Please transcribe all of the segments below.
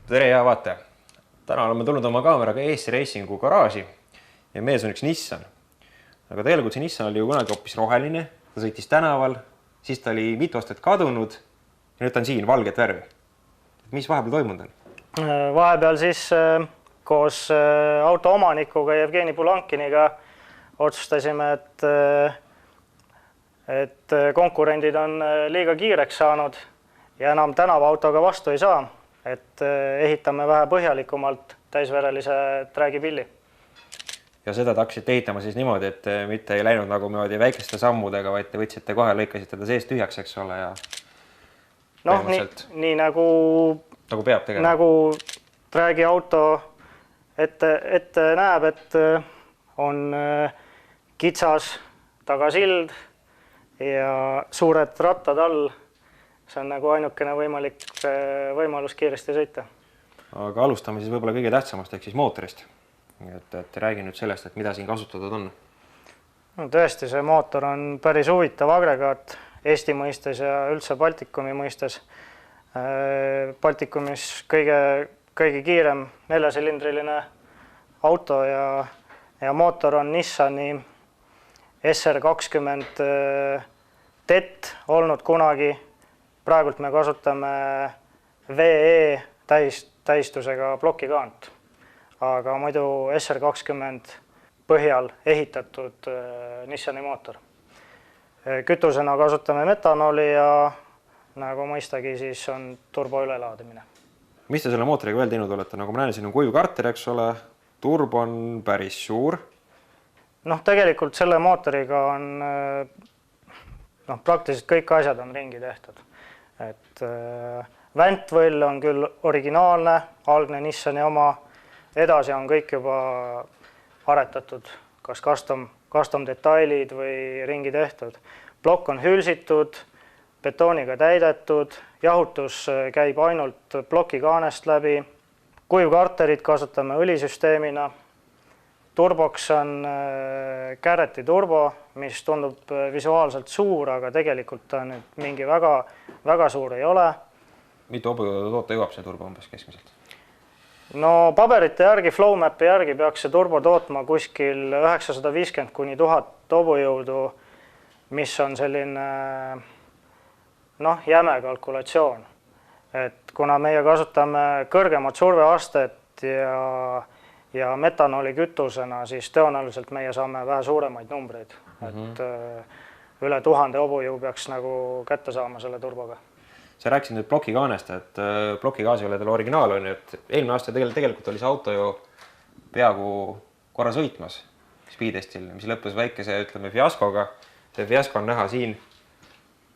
Tere, hea vaataja! Täna oleme tulnud oma kaameraga ES Racingu garaaži ja mees on üks Nissan. Aga tegelikult see Nissan oli ju kunagi hoopis roheline, ta sõitis tänaval, siis ta oli mitu aastat kadunud ja nüüd ta on siin valget värvi. Mis vahepeal toimunud on? Vahepeal siis koos auto omanikuga Jevgeni Pulankiniga otsustasime, et konkurendid on liiga kiireks saanud ja enam tänavaautoga vastu ei saa, et ehitame vähe põhjalikumalt täisverelise träägipilli. Ja seda te hakkasite ehitama siis niimoodi, et mitte ei läinud nagu niimoodi väikeste sammudega, vaid te võtsite kohe, lõikasite ta sees tühjaks, eks ole, ja nii nagu peab tegema. Nagu träägiauto ette näeb, et on kitsas tagasild ja suured rattad all. See on nagu ainukene võimalus kiiresti sõita. Aga alustame siis võib-olla kõige tähtsamast ehk siis mootorist. Et räägi nüüd sellest, et mida siin kasutatud on. No, tõesti, see mootor on päris huvitav agregaat Eesti mõistes ja üldse Baltikumi mõistes. Baltikumis kõige kiirem 4-silindriline auto ja mootor on Nissani SR20 TET olnud kunagi. Praegult me kasutame VE tähistusega plokikaant, aga muidu SR20 põhjal ehitatud Nissani mootor. Kütusena kasutame metanooli ja nagu mõistagi siis on turbo ülelaadimine. Mis te selle mootoriga veel teinud olete? Nagu ma näen, siin on kuiv karter, eks ole, turbo on päris suur. Tegelikult selle mootoriga on praktiliselt kõik asjad on ringi tehtud. Väntvõll on küll originaalne, algne Nissani oma, edasi on kõik juba aretatud, kas custom detailid või ringi tehtud. Plokk on hülsitud, betooniga täidetud, jahutus käib ainult plokikaanest läbi, kuivkarterid kasutame õlisüsteemina, turboks on Garretti turbo, mis tundub visuaalselt suur, aga tegelikult ta nüüd mingi väga suur ei ole. Mitu hobujõudu toota jõuab see turbo umbes keskmiselt? No paberite järgi, Flowmapi järgi peaks see turbo tootma kuskil 950 kuni 1000 hobujõudu, mis on selline jäme kalkulatsioon. Et kuna meie kasutame kõrgemat surveastet ja metanooli kütusena, siis tõenäoliselt meie saame vähe suuremaid numbreid. Et üle 1000 hobujõu peaks nagu kätte saama selle turboga. Sa rääkisid nüüd plokikaanest, et plokikaas ei ole teil originaal on, et eelmine aasta tegelikult oli see auto ju peaaegu korra sõitmas Speedestil, mis lõppes väikese, ütleme, fiaskoga. See fiasko on näha siin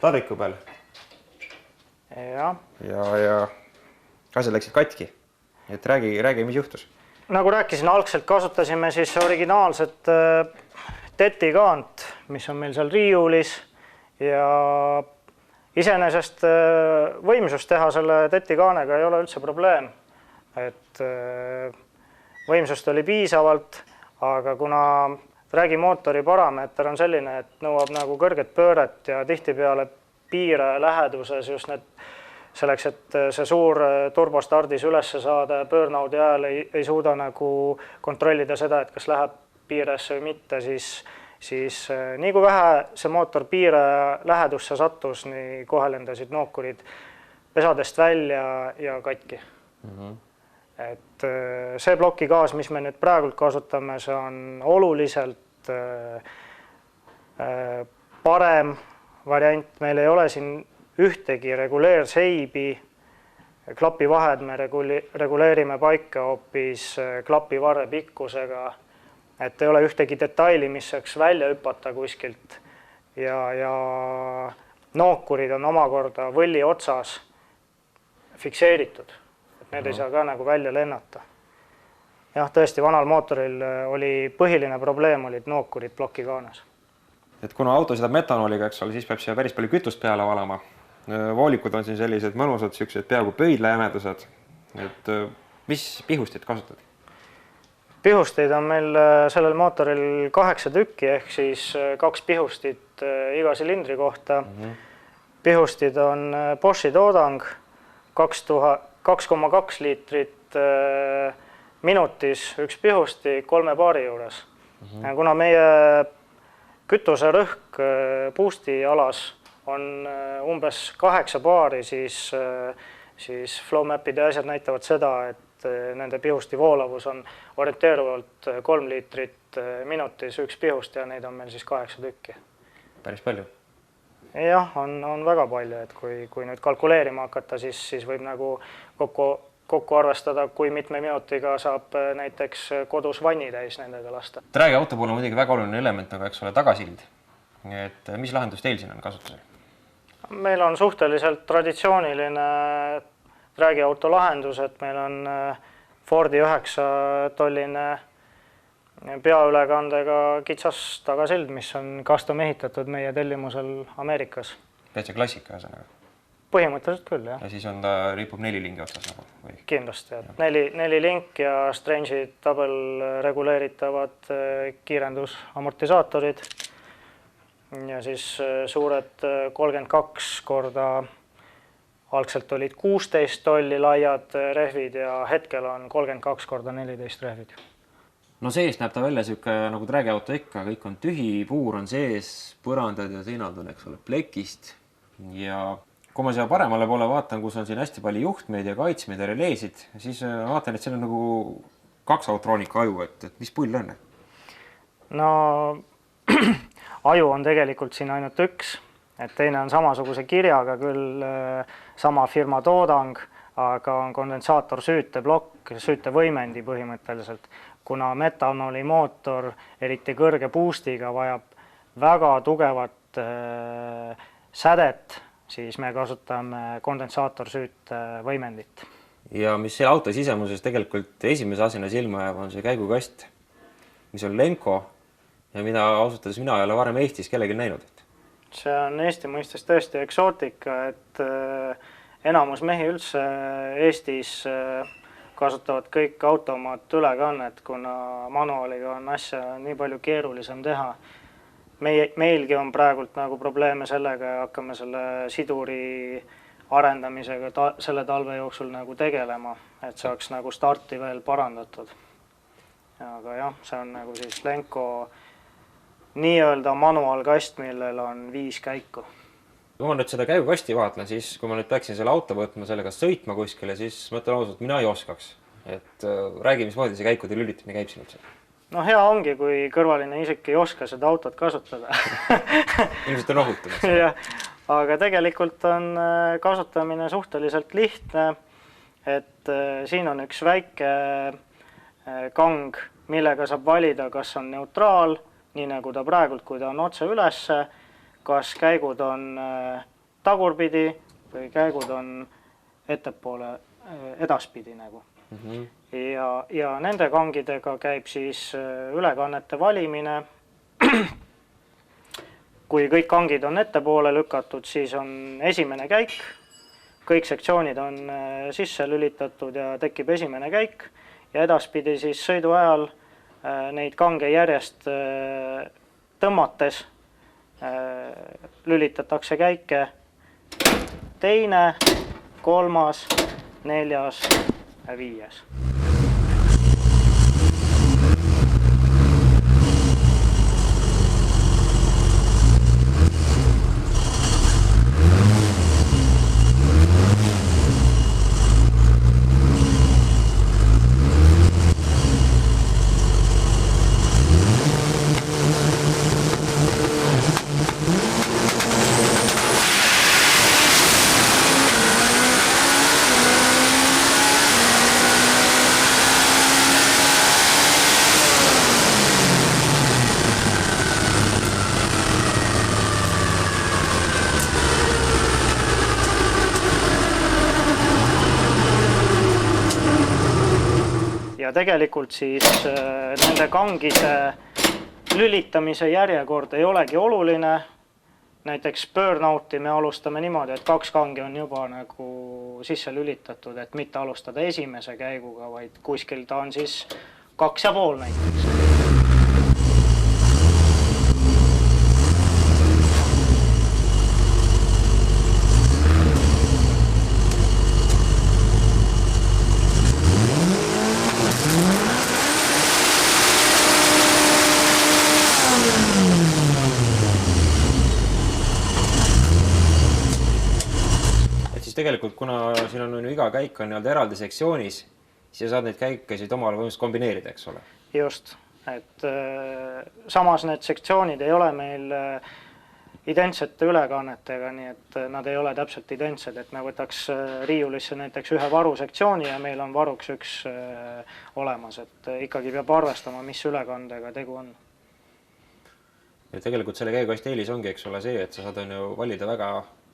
tadriku peal. Ja asjad läksid katki. Et räägi, mis juhtus? Nagu rääkisin, algselt kasutasime siis originaalset TET-kaant, mis on meil seal riiulis ja iseenesest võimsust teha selle TET-kaanega ei ole üldse probleem. Et võimsust oli piisavalt, aga kuna träägimootori parameeter on selline, et nõuab nagu kõrget pööret ja tihtipeale piire läheduses just selleks, et see suur turbostardis üles saada ja pöörnaudi ajal ei suuda nagu kontrollida seda, et kas läheb piiresse või mitte, siis nii kui vähe see mootor piire lähedusse sattus, nii kohe lendasid nookurid pesadest välja ja katki. Et see plokikaas, mis me nüüd praegult kasutame, see on oluliselt parem variant. Meil ei ole siin ühtegi reguleerseibi, klapivahed me reguleerime paika hoopis klapivarre pikkusega, et ei ole ühtegi detaili, mis saaks välja hüpata kuskilt ja nookurid on omakorda võlli otsas fikseeritud, et need ei saa ka nagu välja lennata. Jah, tõesti, vanal mootoril oli põhiline probleem, olid nookurid plokikaanes. Et kuna auto sõidab metanooliga, eks ole, siis peab siia päris palju kütust peale valama. Voolikud on siin sellised mõnusad, peaaegu pöidlajämedused. Et mis pihustid kasutad? Pihusteid on meil sellel mootoril 8 tükki, ehk siis 2 pihustit iga silindri kohta. Pihustid on Boschi toodang, 2,2 liitrit minutis üks pihusti 3 paari juures. Kuna meie kütuse rõhk Boosti alas on umbes 8 paari, siis FlowMapide asjad näitavad seda, et nende pihusti voolavus on orienteeruvalt 3 liitrit minutis üks pihusti ja neid on meil siis 8 tükki. Päris palju. Jah, on väga palju, et kui nüüd kalkuleerima hakata, siis võib nagu kokku arvestada, kui mitme minutiga saab näiteks kodus vanni täis nendega lasta. Draghi auto puhul on muidugi väga oluline element, nagu eks ole, tagasild. Et mis lahendus teil siin on kasutusel? Meil on suhteliselt traditsiooniline Draghi auto lahendus, et meil on Fordi 9-tolline peaülekandega kitsas tagasild, mis on custom ehitatud meie tellimusel Ameerikas. Täitsa klassika ühesõnaga. Põhimõtteliselt küll, jah. Ja siis ta ripub 4 lingi otsas nagu? Või? Kindlasti, et 4 link ja Strange'i double reguleeritavad kiirendusamortisaatorid ja siis suured 32 korda, algselt olid 16 tolli laiad rehvid ja hetkel on 32 korda 14 rehvid. No sees näeb ta välja siuke nagu Draghi auto ikka, kõik on tühi, puur on sees, põrandad ja seinad on, eks ole, plekist. Ja kui ma siia paremale poole vaatan, kus on siin hästi palju juhtmeid ja kaitsmeid ja releesid, siis vaatan, et seal on nagu 2 autroonika aju, et mis pull on? No aju on tegelikult siin ainult üks, et teine on samasuguse kirjaga, küll sama firma toodang, aga on kondensaator süüteblokk, süütevõimendi põhimõtteliselt. Kuna metanoli mootor, eriti kõrge boostiga, vajab väga tugevat sädet, siis me kasutame kondensaator-süütevõimendit. Ja mis selle auto sisemuses tegelikult esimese asjana silma jääb, on see käigukast, mis on Lenko ja mida ausutades mina ei ole varem Eestis kellelgi näinud. See on Eesti mõistes tõesti eksootika, et enamus mehi üldse Eestis kasutavad kõik automaatülekannet, kuna manuaaliga on asja nii palju keerulisem teha. Meilgi on praegult nagu probleeme sellega ja hakkame selle siduri arendamisega selle talve jooksul nagu tegelema, et saaks nagu starti veel parandatud. Aga jah, see on nagu siis Lenko nii-öelda manuaalkast, millel on 5 käiku. Kui ma nüüd seda käigukasti vaatlen, siis kui ma nüüd peaksin selle auto võtma sellega sõitma kuskile, siis ma ütlen ausalt, mina ei oskaks. Et räägi, mismoodi see käikude lülitamine käib siin üldse? No hea ongi, kui kõrvaline isik ei oska seda autot kasutada. Ilmselt on ohutum. Aga tegelikult on kasutamine suhteliselt lihtne, et siin on üks väike kang, millega saab valida, kas on neutraal, nii nagu ta praegult, kui ta on otse ülesse, kas käigud on tagurpidi või käigud on ettepoole edaspidi nagu. Ja nende kangidega käib siis ülekannete valimine. Kui kõik kangid on ettepoole lükatud, siis on esimene käik. Kõik sektsioonid on sisse lülitatud ja tekib esimene käik. Ja edaspidi siis sõidu ajal neid kange järjest tõmmates lülitatakse käike teine, 3., 4. ja 5. Ja tegelikult siis nende kangide lülitamise järjekord ei olegi oluline. Näiteks burnouti me alustame niimoodi, et 2 kangi on juba nagu sisse lülitatud, et mitte alustada esimese käiguga, vaid kuskil ta on siis 2,5 näiteks. tegelikult, kuna siin on ju iga käik on nii-öelda eraldi sektsioonis, siis sa saad neid käikesid omal võimalust kombineerida, eks ole? Just, et samas need sektsioonid ei ole meil identsete ülekannetega, nii et nad ei ole täpselt identsed, et me võtaks riiulisse näiteks ühe varusektsiooni ja meil on varuks üks olemas, et ikkagi peab arvestama, mis ülekandega tegu on. Ja tegelikult selle käigukasti eelis ongi, eks ole, see, et sa saad ju valida väga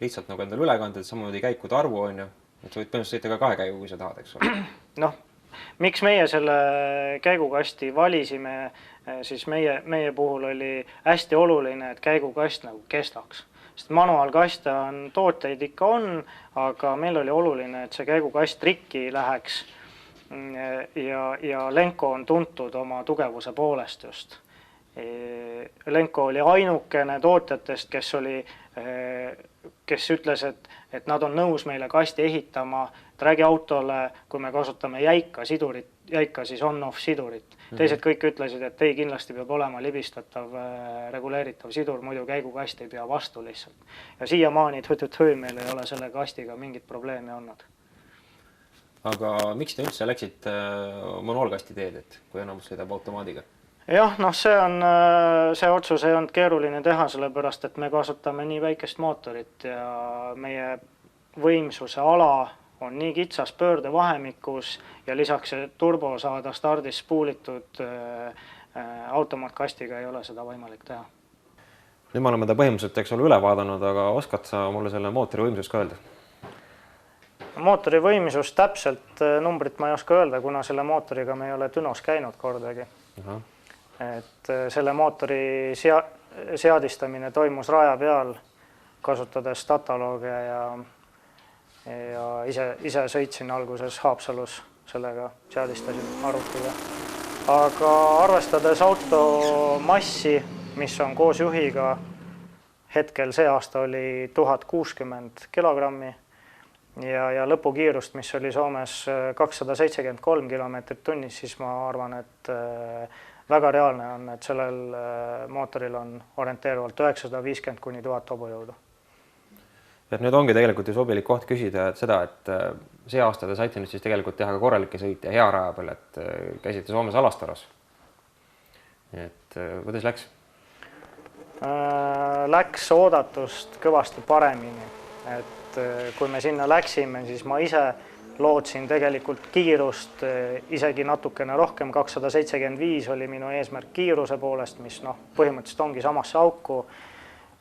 lihtsalt nagu endale ülekanded, samamoodi käikude arvu on ju, et sa võid põhimõtteliselt sõita ka 2 käigu, kui sa tahad, eks ole. Noh, miks meie selle käigukasti valisime, siis meie puhul oli hästi oluline, et käigukast nagu kestaks. Sest manuaalkaste on, tooteid ikka on, aga meil oli oluline, et see käigukast rikki läheks ja Lenko on tuntud oma tugevuse poolest just. Lenko oli ainukene tootjatest, kes ütles, et nad on nõus meile kasti ehitama tragiautole, kui me kasutame jäika sidurit, jäika siis on-off sidurit. Teised kõik ütlesid, et ei, kindlasti peab olema libistatav, reguleeritav sidur, muidu käigukast ei pea vastu lihtsalt. Ja siiamaani meil ei ole selle kastiga mingit probleemi olnud. Aga miks te üldse läksid manuaalkasti teed, et kui enamus sõidab automaadiga? Jah, noh, see otsus ei olnud keeruline teha, sellepärast, et me kasutame nii väikest mootorit ja meie võimsuse ala on nii kitsas pöördevahemikus ja lisaks turbo saada stardis puulitud automaatkastiga ei ole seda võimalik teha. Nüüd me oleme ta põhimõtteliselt, eks ole, üle vaadanud, aga oskad sa mulle selle mootori võimsust ka öelda? Mootori võimsust täpselt numbrit ma ei oska öelda, kuna selle mootoriga me ei ole Dünos käinud kordagi. Aha. Et selle mootori seadistamine toimus raja peal, kasutades dataloogia ja ise sõitsin alguses Haapsalus sellega, seadistasin arvutiga. Aga arvestades auto massi, mis on koos juhiga, hetkel see aasta oli 1060 kilogrammi ja lõpukiirust, mis oli Soomes 273 kilomeetrit tunnis, siis ma arvan, et väga reaalne on, et sellel mootoril on orienteeruvalt 950 kuni 1000 hobujõudu. Et nüüd ongi tegelikult ju sobilik koht küsida seda, et see aasta te saite nüüd siis tegelikult teha ka korralikke sõite hea raja peal, et käisite Soomes Alastaras. Et kuidas läks? Läks oodatust kõvasti paremini. Et kui me sinna läksime, siis ma ise lootsin tegelikult kiirust isegi natukene rohkem, 275 oli minu eesmärk kiiruse poolest, mis põhimõtteliselt ongi samasse auku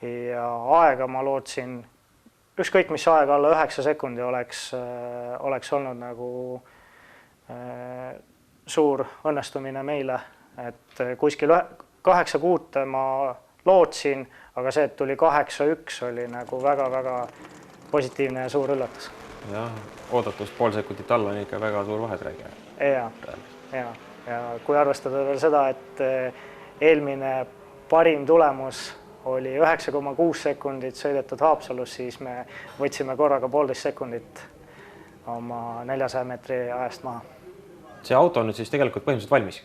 ja aega ma lootsin, ükskõik mis aega alla 9 sekundi oleks olnud nagu suur õnnestumine meile, et kuskil 8.6 ma lootsin, aga see, et tuli 8.1 oli nagu väga-väga positiivne ja suur üllatus. Jah, oodatust pool sekundit alla on ikka väga suur vaheträgi. Ja kui arvestada veel seda, et eelmine parim tulemus oli 9,6 sekundit sõidetud Haapsalus, siis me võtsime korraga 1,5 sekundit oma 400 meetri ajast maha. See auto on nüüd siis tegelikult põhimõtteliselt valmis?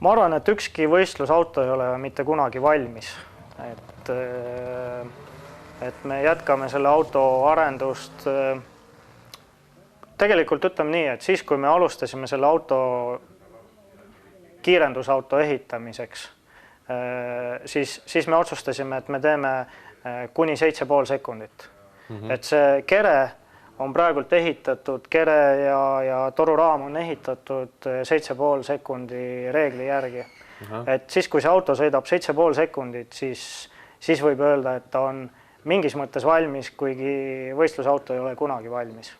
Ma arvan, et ükski võistlusauto ei ole mitte kunagi valmis. Et me jätkame selle auto arendust. Tegelikult ütleme nii, et siis, kui me alustasime selle auto kiirendusauto ehitamiseks, siis me otsustasime, et me teeme kuni 7,5 sekundit. Et see kere on praegult ehitatud, kere ja toruraam on ehitatud 7,5 sekundi reegli järgi. Et siis, kui see auto sõidab 7,5 sekundit, siis võib öelda, et ta on mingis mõttes valmis, kuigi võistlusauto ei ole kunagi valmis.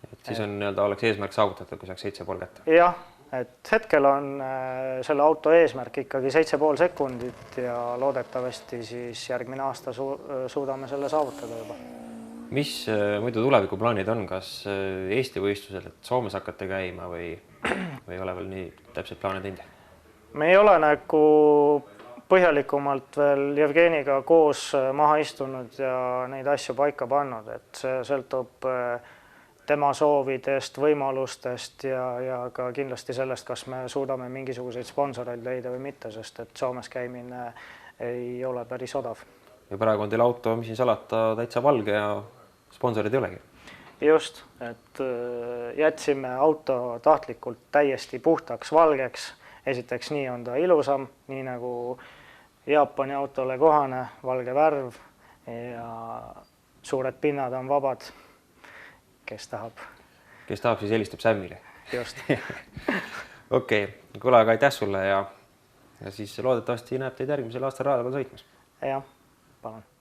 Et siis on oleks eesmärk saavutatud, kui saaks 7,5 kätte? Jah, et hetkel on selle auto eesmärk ikkagi 7,5 sekundit ja loodetavasti siis järgmine aasta suudame selle saavutada juba. Mis muidu tulevikuplaanid on? Kas Eesti võistlusel, et Soomes hakkate käima või ei ole veel nii täpselt plaane teinud? Me ei ole nagu põhjalikumalt veel Jevgeniga koos maha istunud ja neid asju paika pannud, et see sõltub tema soovidest, võimalustest ja ka kindlasti sellest, kas me suudame mingisuguseid sponsoreid leida või mitte, sest et Soomes käimine ei ole päris odav. ja praegu on teil auto, mis siin salata, täitsa valge ja sponsorid ei olegi. Just, et jätsime auto tahtlikult täiesti puhtaks valgeks. Esiteks nii on ta ilusam, nii nagu Jaapani autole kohane, valge värv ja suured pinnad on vabad, kes tahab. Kes tahab, siis helistab Sammile. Just. Okei, kuule, aga aitäh sulle ja siis loodetavasti näeb teid järgmisel aastal rada peal sõitmas. Jah, palun.